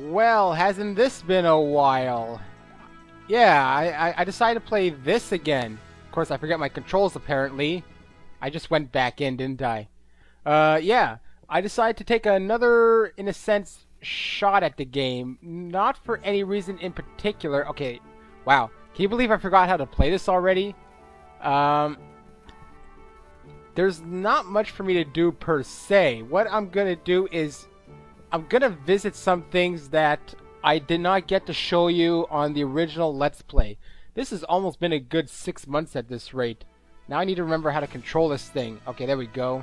Well, hasn't this been a while? Yeah, I decided to play this again. Of course, I forget my controls apparently. I just went back in, didn't I? Yeah, I decided to take another, in a sense, shot at the game. Not for any reason in particular. Okay, wow. Can you believe I forgot how to play this already? There's not much for me to do per se. What I'm gonna do is I'm gonna visit some things that I did not get to show you on the original Let's Play. This has almost been a good 6 months at this rate. Now I need to remember how to control this thing. Okay, there we go.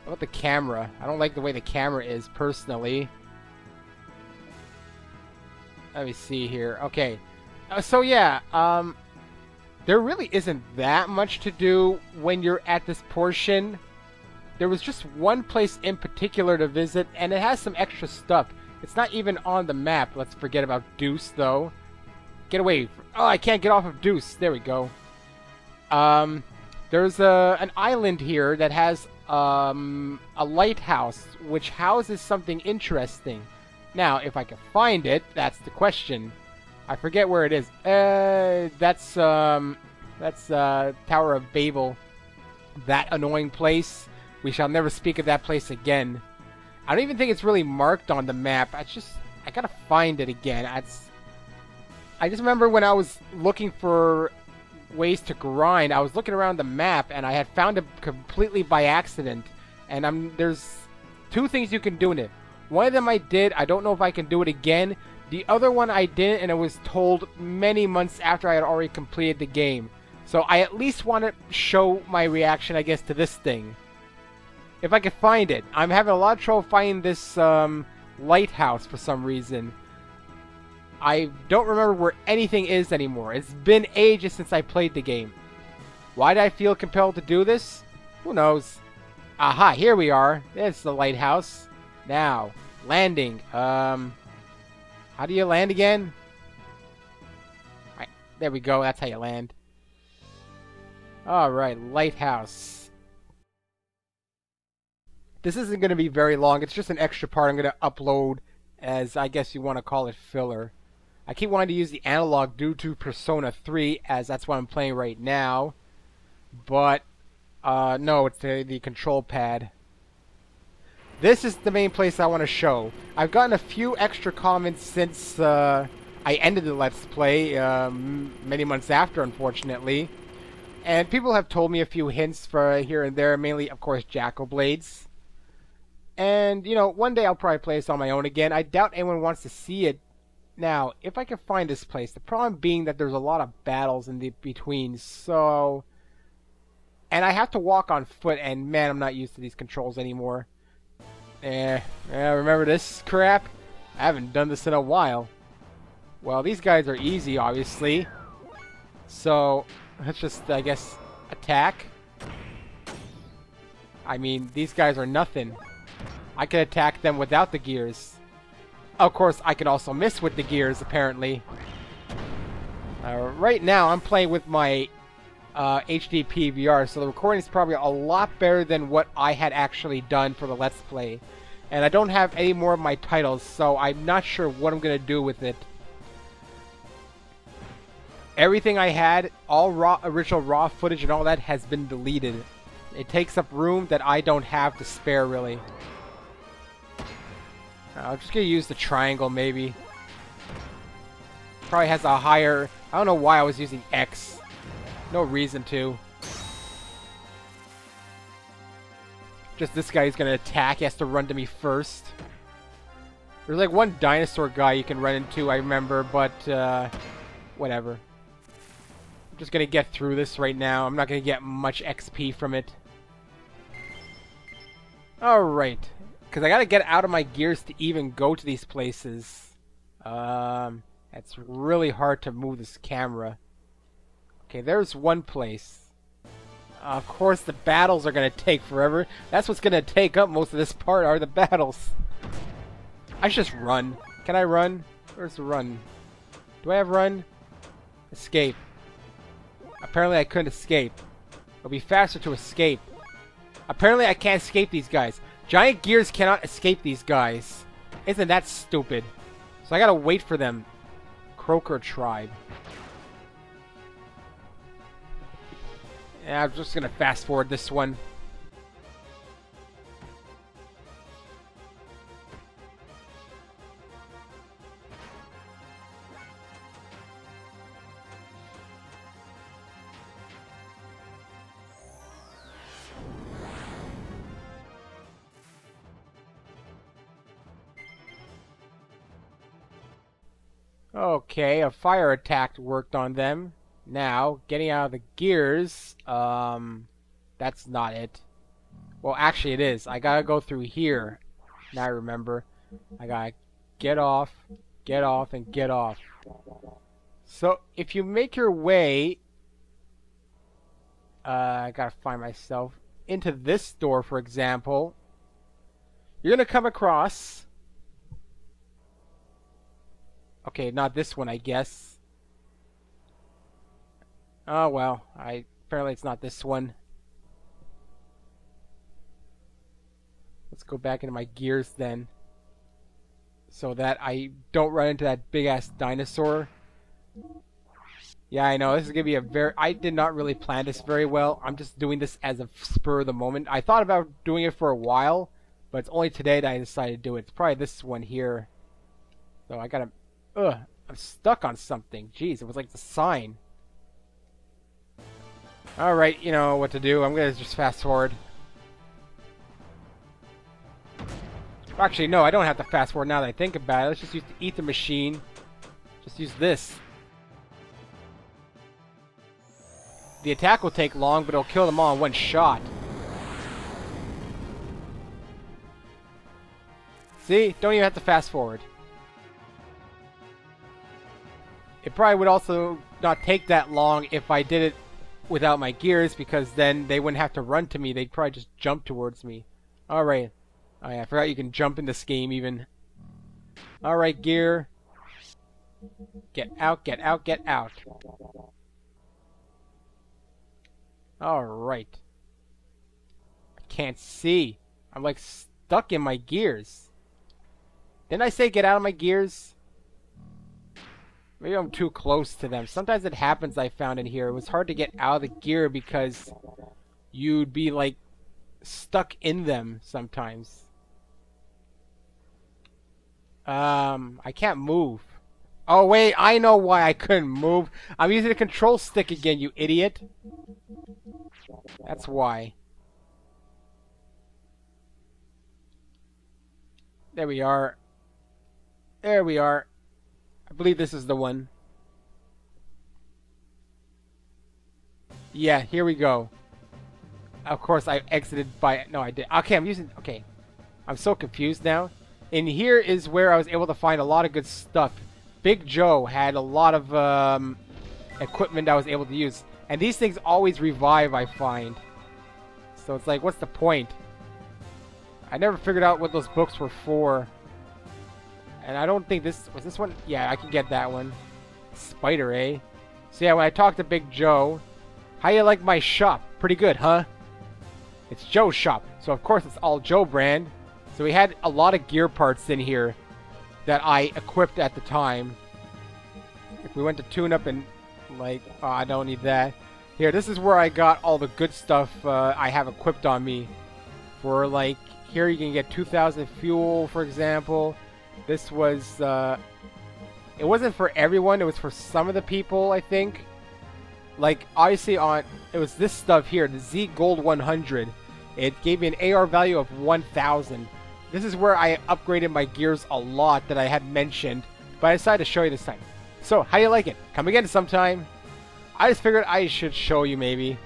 What about the camera? I don't like the way the camera is, personally. Let me see here. Okay. So yeah, there really isn't that much to do when you're at this portion. There was just one place in particular to visit, and it has some extra stuff. It's not even on the map. Let's forget about Deus, though. Get away. Oh, I can't get off of Deus. There we go. There's an island here that has a lighthouse, which houses something interesting. Now, if I can find it, that's the question. I forget where it is. That's Tower of Babel. That annoying place. We shall never speak of that place again. I don't even think it's really marked on the map. I gotta find it again. I just remember when I was looking for ways to grind, I was looking around the map and I had found it completely by accident. And there's two things you can do in it. One of them I did. I don't know if I can do it again. The other one I didn't, and it was told many months after I had already completed the game. So I at least want to show my reaction, I guess, to this thing. If I can find it. I'm having a lot of trouble finding this lighthouse for some reason. I don't remember where anything is anymore. It's been ages since I played the game. Why did I feel compelled to do this? Who knows? Aha, here we are. There's the lighthouse. Now, landing. How do you land again? Right, there we go. That's how you land. Alright, lighthouse. This isn't going to be very long. It's just an extra part I'm going to upload as, I guess you want to call it, filler. I keep wanting to use the analog due to Persona 3, as that's what I'm playing right now. But, no, it's the control pad. This is the main place I want to show. I've gotten a few extra comments since I ended the Let's Play, many months after, unfortunately. And people have told me a few hints for here and there, mainly, of course, Jackal Blades. And, you know, one day I'll probably play this on my own again. I doubt anyone wants to see it. Now, if I can find this place, the problem being that there's a lot of battles in the between, so... And I have to walk on foot, and man, I'm not used to these controls anymore. Remember this crap? I haven't done this in a while. Well, these guys are easy, obviously. So, let's just, I guess, attack. I mean, these guys are nothing. I can attack them without the gears. Of course, I can also miss with the gears, apparently. Right now, I'm playing with my HD PVR, so the recording is probably a lot better than what I had actually done for the Let's Play. And I don't have any more of my titles, so I'm not sure what I'm going to do with it. Everything I had, all original raw footage and all that, has been deleted. It takes up room that I don't have to spare, really. I'm just going to use the triangle, maybe. Probably has a higher... I don't know why I was using X. No reason to. Just this guy is going to attack. He has to run to me first. There's like one dinosaur guy you can run into, I remember, but whatever. I'm just going to get through this right now. I'm not going to get much XP from it. Alright. Because I got to get out of my gears to even go to these places. It's really hard to move this camera. Okay, there's one place. Of course, the battles are going to take forever. That's what's going to take up most of this part, are the battles. I should just run. Can I run? Where's the run? Do I have run? Escape. Apparently I couldn't escape. It'll be faster to escape. Apparently I can't escape these guys. Giant gears cannot escape these guys. Isn't that stupid? So I gotta wait for them. Croaker tribe. Yeah, I'm just gonna fast forward this one. Okay, a fire attack worked on them. Now, getting out of the gears, that's not it. Well, actually it is. I gotta go through here. Now I remember. I gotta get off, and get off. So, if you make your way, I gotta find myself, into this door, for example, you're gonna come across... Okay, not this one, I guess. Oh, well. Apparently it's not this one. Let's go back into my gears, then. So that I don't run into that big-ass dinosaur. Yeah, I know. This is going to be a very... I did not really plan this very well. I'm just doing this as a spur of the moment. I thought about doing it for a while, but it's only today that I decided to do it. It's probably this one here. So I gotta... Ugh, I'm stuck on something. Jeez, it was like the sign. Alright, you know what to do. I'm gonna just fast forward. Actually, no, I don't have to fast forward now that I think about it. Let's just use the ether machine. Just use this. The attack will take long, but it'll kill them all in one shot. See? Don't even have to fast forward. It probably would also not take that long if I did it without my gears, because then they wouldn't have to run to me. They'd probably just jump towards me. Alright. Oh yeah, I forgot you can jump in this game even. Alright, gear. Get out, get out, get out. Alright. I can't see. I'm like stuck in my gears. Didn't I say get out of my gears? Maybe I'm too close to them. Sometimes it happens, I found in here. It was hard to get out of the gear because you'd be like stuck in them sometimes. I can't move. Oh wait, I know why I couldn't move. I'm using the control stick again, you idiot. That's why. There we are. There we are. I believe this is the one. Yeah, here we go. Of course, I exited by... No, I did. Okay, I'm using... Okay. I'm so confused now. And here is where I was able to find a lot of good stuff. Big Joe had a lot of equipment I was able to use. And these things always revive, I find. So it's like, what's the point? I never figured out what those books were for. And I don't think this... Was this one? Yeah, I can get that one. Spider, eh? So yeah, when I talked to Big Joe... How you like my shop? Pretty good, huh? It's Joe's shop. So of course it's all Joe brand. So we had a lot of gear parts in here that I equipped at the time. If we went to tune up and... Like... Oh, I don't need that. Here, this is where I got all the good stuff I have equipped on me. For like... Here you can get 2,000 fuel, for example. This was, it wasn't for everyone, it was for some of the people, I think. Like, obviously it was this stuff here, the Z Gold 100. It gave me an AR value of 1,000. This is where I upgraded my gears a lot that I had mentioned, but I decided to show you this time. So, how do you like it? Come again sometime. I just figured I should show you maybe.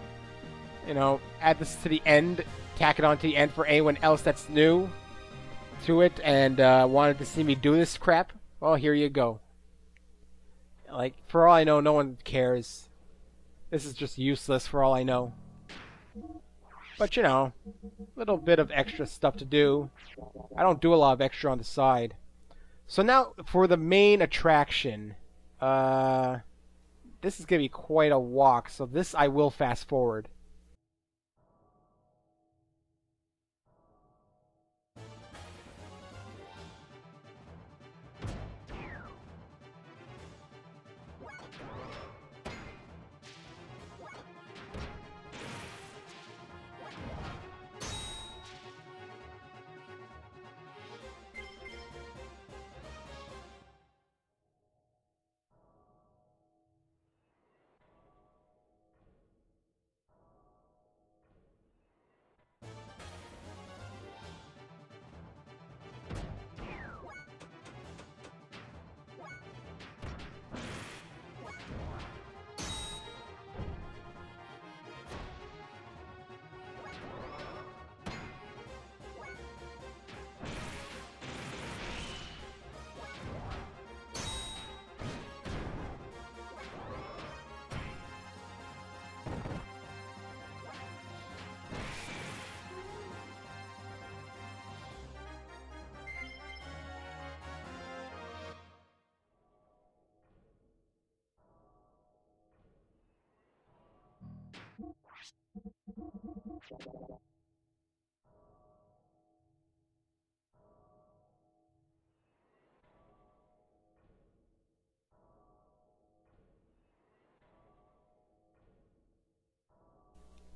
You know, add this to the end, tack it on to the end for anyone else that's new to it and wanted to see me do this crap. Well, here you go. Like, for all I know, no one cares. This is just useless for all I know. But, you know, a little bit of extra stuff to do. I don't do a lot of extra on the side. So now, for the main attraction. This is going to be quite a walk, so this I will fast forward.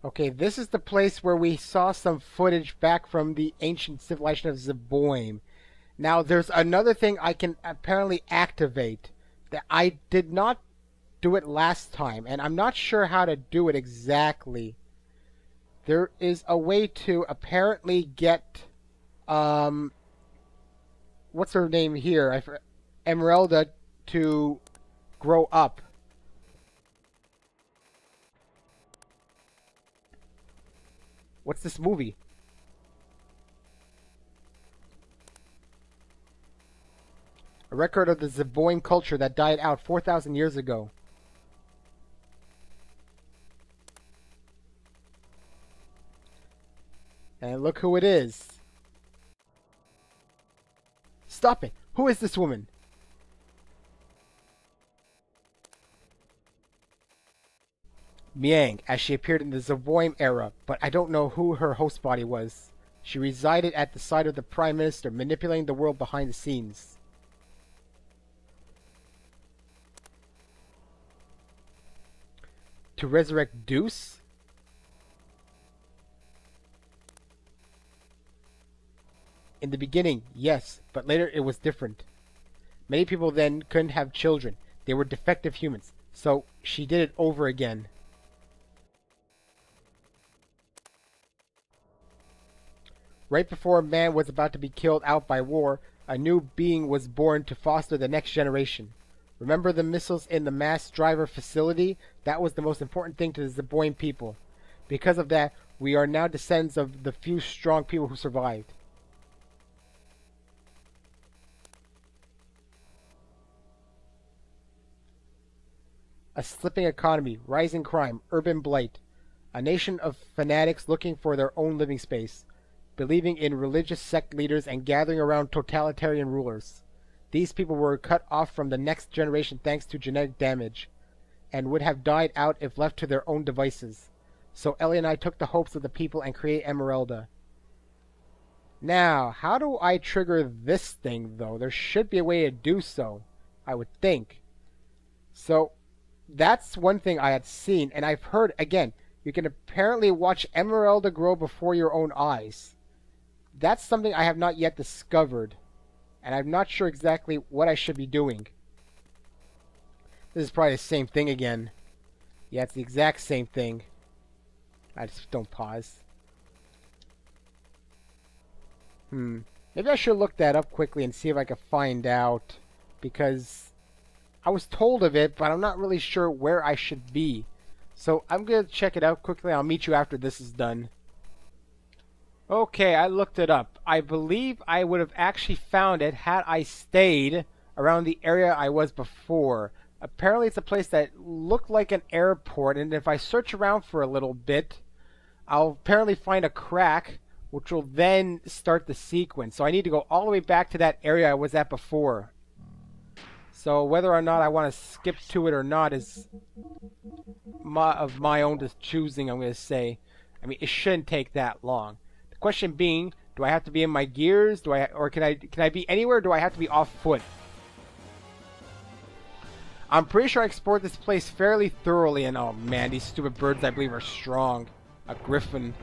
Okay, this is the place where we saw some footage back from the ancient civilization of Zeboim. Now, there's another thing I can apparently activate that I did not do it last time, and I'm not sure how to do it exactly. There is a way to apparently get, what's her name here? Emerelda to grow up. What's this movie? A record of the Zeboim culture that died out 4,000 years ago. And look who it is. Stop it! Who is this woman? Miang, as she appeared in the Zeboim era, but I don't know who her host body was. She resided at the side of the Prime Minister, manipulating the world behind the scenes. To resurrect Deus? In the beginning, yes, but later it was different. Many people then couldn't have children. They were defective humans, so she did it over again. Right before man was about to be killed out by war, a new being was born to foster the next generation. Remember the missiles in the mass driver facility? That was the most important thing to the Zeboim people. Because of that, we are now descendants of the few strong people who survived. A slipping economy, rising crime, urban blight. A nation of fanatics looking for their own living space, believing in religious sect leaders and gathering around totalitarian rulers. These people were cut off from the next generation thanks to genetic damage, and would have died out if left to their own devices. So Ellie and I took the hopes of the people and created Emerelda. Now, how do I trigger this thing, though? There should be a way to do so, I would think. So, that's one thing I had seen, and I've heard, again, you can apparently watch Emerelda grow before your own eyes. That's something I have not yet discovered, and I'm not sure exactly what I should be doing. This is probably the same thing again. Yeah, it's the exact same thing. I just don't pause. Maybe I should look that up quickly and see if I can find out, because I was told of it, but I'm not really sure where I should be. So I'm going to check it out quickly. I'll meet you after this is done. Okay, I looked it up. I believe I would have actually found it had I stayed around the area I was before. Apparently it's a place that looked like an airport, and if I search around for a little bit, I'll apparently find a crack, which will then start the sequence. So I need to go all the way back to that area I was at before. So whether or not I want to skip to it or not is of my own choosing, I'm going to say. I mean, it shouldn't take that long. The question being, do I have to be in my gears? Or can I be anywhere? Or do I have to be off foot? I'm pretty sure I explored this place fairly thoroughly, and oh man, these stupid birds I believe are strong. A griffin.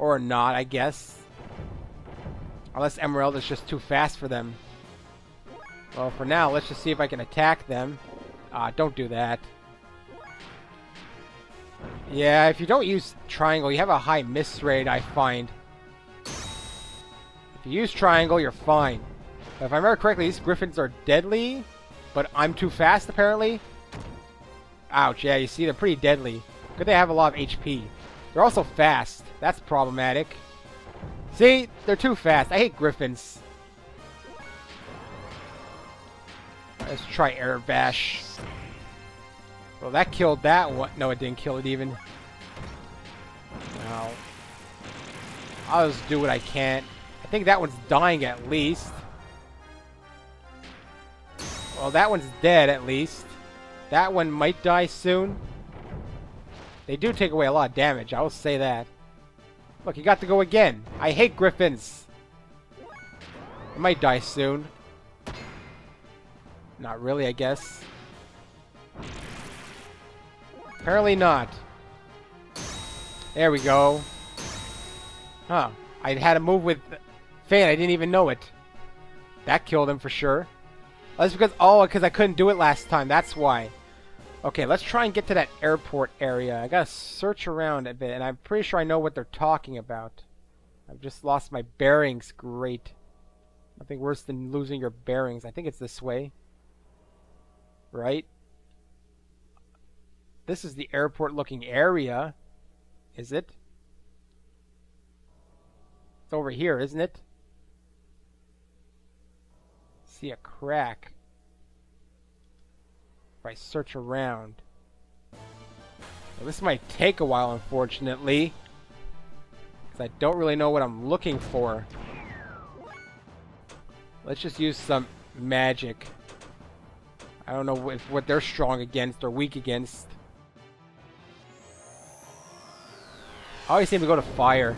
Or not, I guess. Unless Emeralda's just too fast for them. Well, for now, let's just see if I can attack them. Don't do that. Yeah, if you don't use triangle, you have a high miss rate, I find. If you use triangle, you're fine. But if I remember correctly, these griffins are deadly, but I'm too fast, apparently. Ouch, yeah, you see, they're pretty deadly. Good they have a lot of HP. They're also fast. That's problematic. See? They're too fast. I hate griffins. Let's try Air Bash. Well, that killed that one. No, it didn't kill it even. No. I'll just do what I can. I think that one's dying at least. Well, that one's dead at least. That one might die soon. They do take away a lot of damage, I will say that. Look, you got to go again. I hate griffins. I might die soon. Not really, I guess. Apparently not. There we go. Huh. I had a move with Fan. I didn't even know it. That killed him for sure. Oh, that's because I couldn't do it last time. That's why. Okay, let's try and get to that airport area. I gotta search around a bit, and I'm pretty sure I know what they're talking about. I've just lost my bearings. Great. Nothing worse than losing your bearings. I think it's this way. Right? This is the airport-looking area. Is it? It's over here, isn't it? See a crack. If I search around. Well, this might take a while, unfortunately. Because I don't really know what I'm looking for. Let's just use some magic. I don't know what they're strong against or weak against. I always seem to go to fire.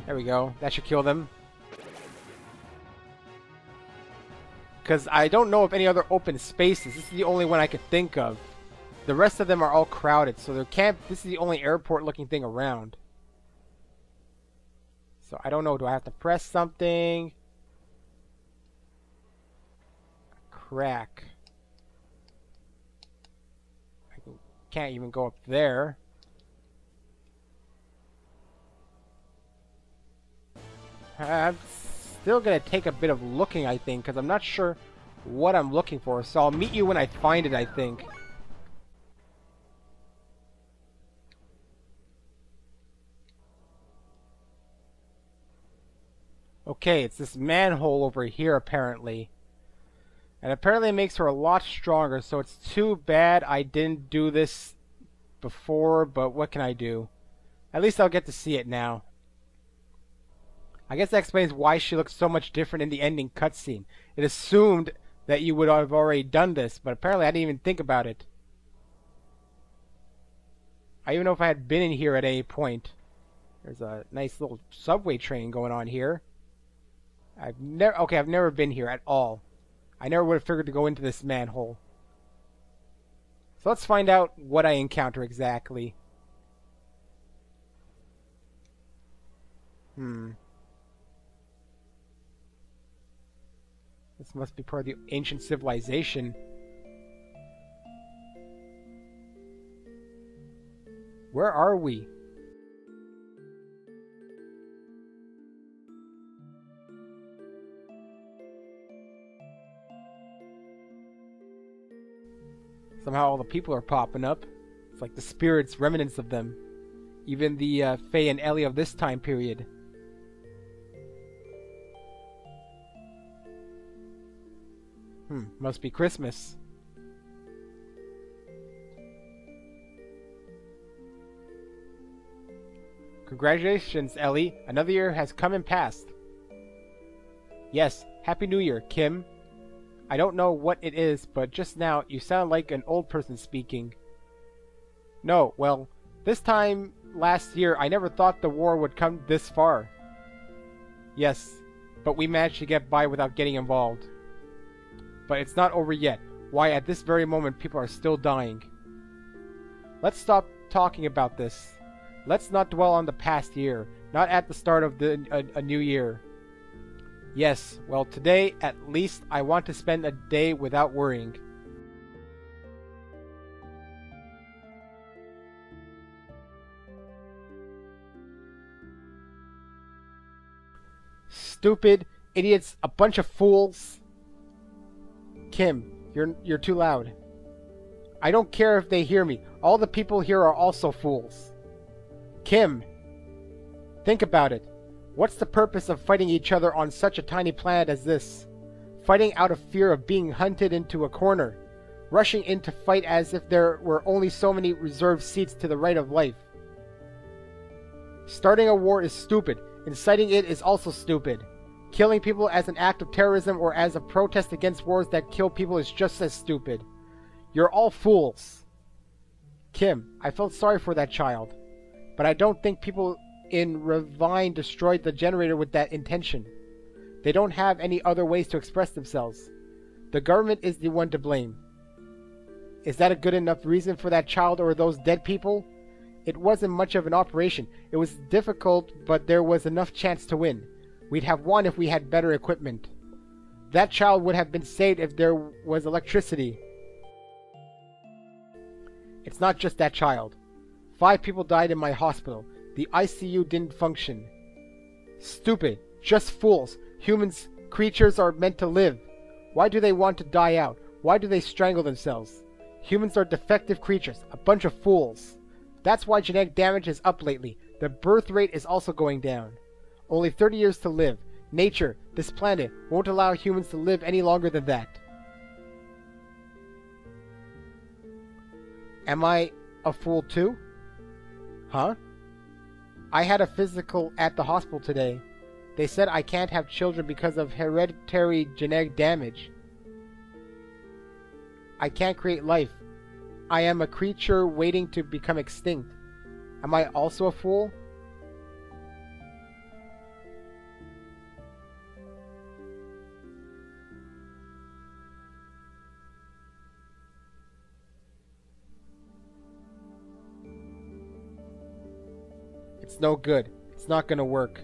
There we go. That should kill them. Because I don't know of any other open spaces. This is the only one I could think of. The rest of them are all crowded, so there can't... This is the only airport-looking thing around. So I don't know. Do I have to press something? Crack. I can't even go up there. I'm still going to take a bit of looking, I think, because I'm not sure what I'm looking for. So I'll meet you when I find it, I think. Okay, it's this manhole over here, apparently. And apparently it makes her a lot stronger, so it's too bad I didn't do this before, but what can I do? At least I'll get to see it now. I guess that explains why she looks so much different in the ending cutscene. It assumed that you would have already done this, but apparently I didn't even think about it. I don't even know if I had been in here at any point. There's a nice little subway train going on here. I've never been here at all. I never would have figured to go into this manhole. So let's find out what I encounter exactly. This must be part of the ancient civilization. Where are we? Somehow all the people are popping up. It's like the spirits, remnants of them. Even the Fae and Ellie of this time period. Must be Christmas. Congratulations, Ellie. Another year has come and passed. Yes, Happy New Year, Kim. I don't know what it is, but just now you sound like an old person speaking. No, well, this time last year I never thought the war would come this far. Yes, but we managed to get by without getting involved. But it's not over yet. Why, at this very moment people are still dying. Let's stop talking about this. Let's not dwell on the past year, not at the start of a new year. Yes, well today, at least, I want to spend a day without worrying. Stupid, idiots, a bunch of fools. Kim, you're too loud. I don't care if they hear me. All the people here are also fools. Kim, think about it. What's the purpose of fighting each other on such a tiny planet as this? Fighting out of fear of being hunted into a corner. Rushing in to fight as if there were only so many reserved seats to the right of life. Starting a war is stupid. Inciting it is also stupid. Killing people as an act of terrorism or as a protest against wars that kill people is just as stupid. You're all fools. Kim, I felt sorry for that child. But I don't think people in Ravine destroyed the generator with that intention. They don't have any other ways to express themselves. The government is the one to blame. Is that a good enough reason for that child or those dead people? It wasn't much of an operation. It was difficult, but there was enough chance to win. We'd have won if we had better equipment. That child would have been saved if there was electricity. It's not just that child. 5 people died in my hospital. The ICU didn't function. Stupid. Just fools. Humans, creatures are meant to live. Why do they want to die out? Why do they strangle themselves? Humans are defective creatures. A bunch of fools. That's why genetic damage is up lately. The birth rate is also going down. Only 30 years to live. Nature, this planet, won't allow humans to live any longer than that. Am I a fool too? Huh? I had a physical at the hospital today. They said I can't have children because of hereditary genetic damage. I can't create life. I am a creature waiting to become extinct. Am I also a fool? It's no good. It's not gonna work.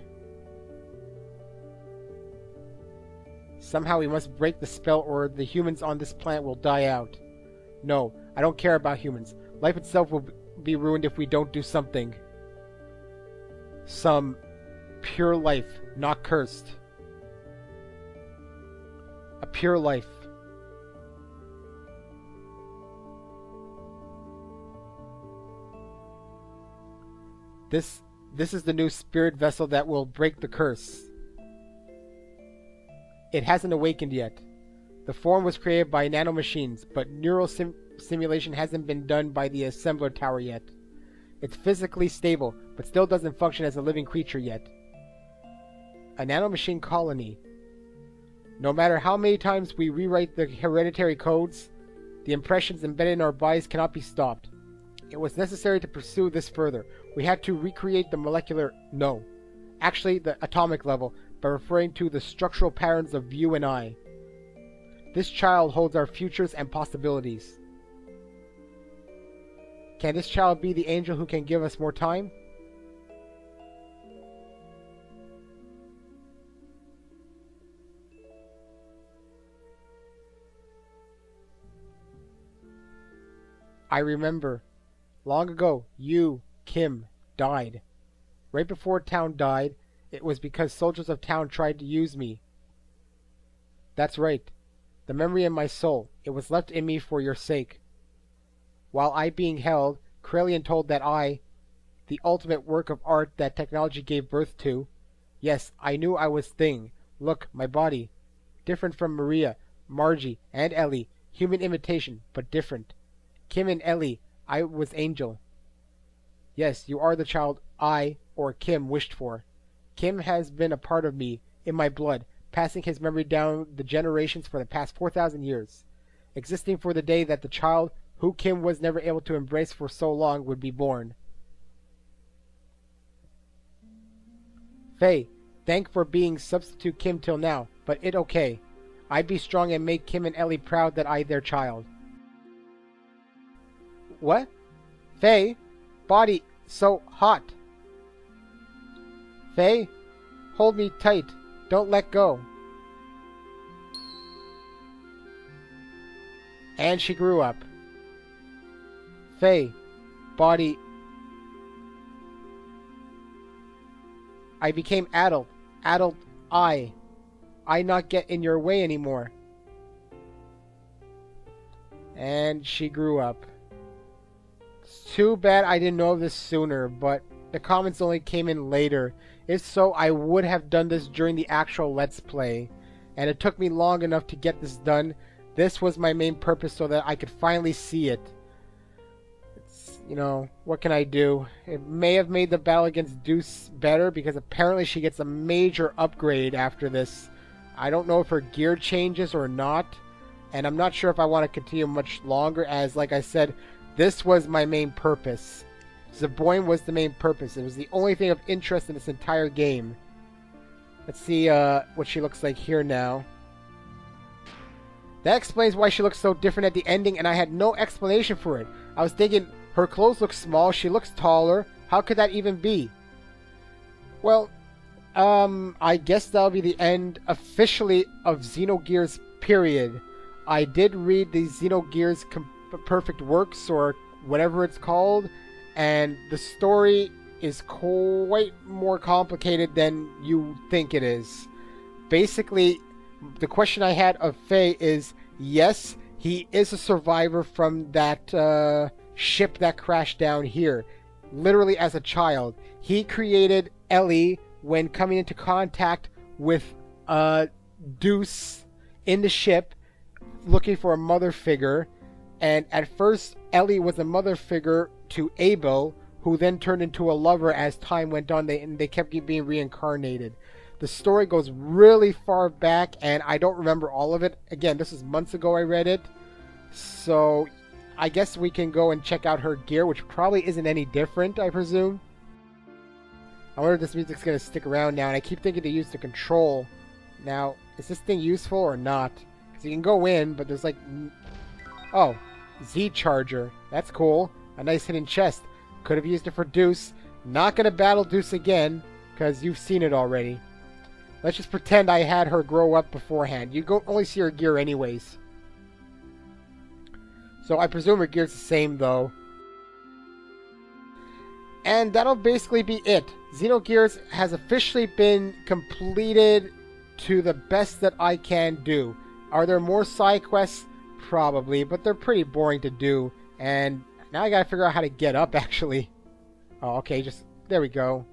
Somehow we must break the spell or the humans on this planet will die out. No, I don't care about humans. Life itself will be ruined if we don't do something. Some pure life, not cursed. A pure life. This is the new spirit vessel that will break the curse. It hasn't awakened yet. The form was created by nanomachines, but neural simulation hasn't been done by the assembler tower yet. It's physically stable, but still doesn't function as a living creature yet. A nanomachine colony. No matter how many times we rewrite the hereditary codes, the impressions embedded in our bodies cannot be stopped. It was necessary to pursue this further. We had to recreate the molecular... No. Actually, the atomic level, by referring to the structural patterns of you and I. This child holds our futures and possibilities. Can this child be the angel who can give us more time? I remember. Long ago, you, Kim, died. Right before Town died, it was because soldiers of Town tried to use me. That's right. The memory in my soul, it was left in me for your sake. While I being held, Krelian told that I, the ultimate work of art that technology gave birth to, yes, I knew I was Thing. Look, my body. Different from Maria, Margie, and Ellie. Human imitation, but different. Kim and Ellie, I was Angel. Yes, you are the child I, or Kim, wished for. Kim has been a part of me, in my blood, passing his memory down the generations for the past 4,000 years, existing for the day that the child, who Kim was never able to embrace for so long, would be born. Faye, thank for being substitute Kim till now, but it okay. I'd be strong and make Kim and Ellie proud that I their child. What? Faye? Body so hot. Faye? Hold me tight. Don't let go. And she grew up. Faye. Body. I became adult. Adult I not get in your way anymore. And she grew up. It's too bad I didn't know this sooner, but the comments only came in later. If so, I would have done this during the actual Let's Play. And it took me long enough to get this done. This was my main purpose so that I could finally see it. It's, you know, what can I do? It may have made the battle against Deus better because apparently she gets a major upgrade after this. I don't know if her gear changes or not. And I'm not sure if I want to continue much longer as, like I said, This was my main purpose. Zeboyne was the main purpose. It was the only thing of interest in this entire game. Let's see what she looks like here now. That explains why she looks so different at the ending, and I had no explanation for it. I was thinking, her clothes look small, she looks taller. How could that even be? Well, I guess that'll be the end, officially, of Xenogears, period. I did read the Xenogears Perfect Works, or whatever it's called, and the story is quite more complicated than you think it is. Basically, the question I had of Faye is, yes, he is a survivor from that ship that crashed down here. Literally as a child. He created Ellie when coming into contact with Deus in the ship, looking for a mother figure. And at first, Ellie was a mother figure to Abel, who then turned into a lover as time went on, and they kept being reincarnated. The story goes really far back, and I don't remember all of it. Again, this was months ago I read it. So, I guess we can go and check out her gear, which probably isn't any different, I presume. I wonder if this music's going to stick around now, and I keep thinking to use the control. Now, is this thing useful or not? Because you can go in, but there's like... Oh, Z Charger. That's cool. A nice hidden chest. Could have used it for Deus. Not going to battle Deus again, because you've seen it already. Let's just pretend I had her grow up beforehand. You only see her gear anyways. So I presume her gear's the same, though. And that'll basically be it. Xenogears has officially been completed to the best that I can do. Are there more side quests? Probably, but they're pretty boring to do. And now I gotta figure out how to get up, actually. Oh, okay, just... There we go.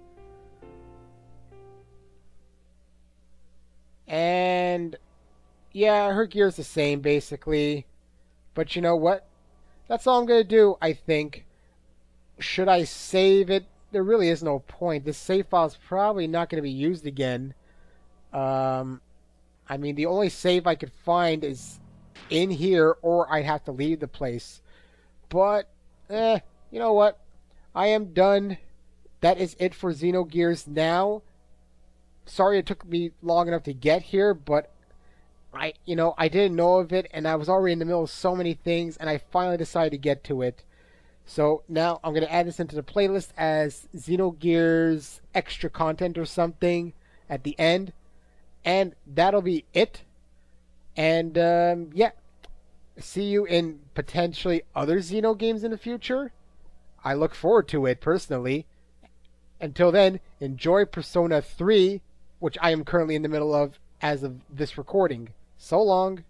And... yeah, her gear's the same, basically. But you know what? That's all I'm gonna do, I think. Should I save it? There really is no point. This save file is probably not going to be used again. I mean, the only save I could find is in here, or I'd have to leave the place. But, you know what? I am done. That is it for Xenogears now. Sorry it took me long enough to get here, but I didn't know of it, and I was already in the middle of so many things, and I finally decided to get to it. So now I'm going to add this into the playlist as Xenogears extra content or something at the end. And that'll be it. And yeah, see you in potentially other Xeno games in the future. I look forward to it personally. Until then, enjoy Persona 3, which I am currently in the middle of as of this recording. So long.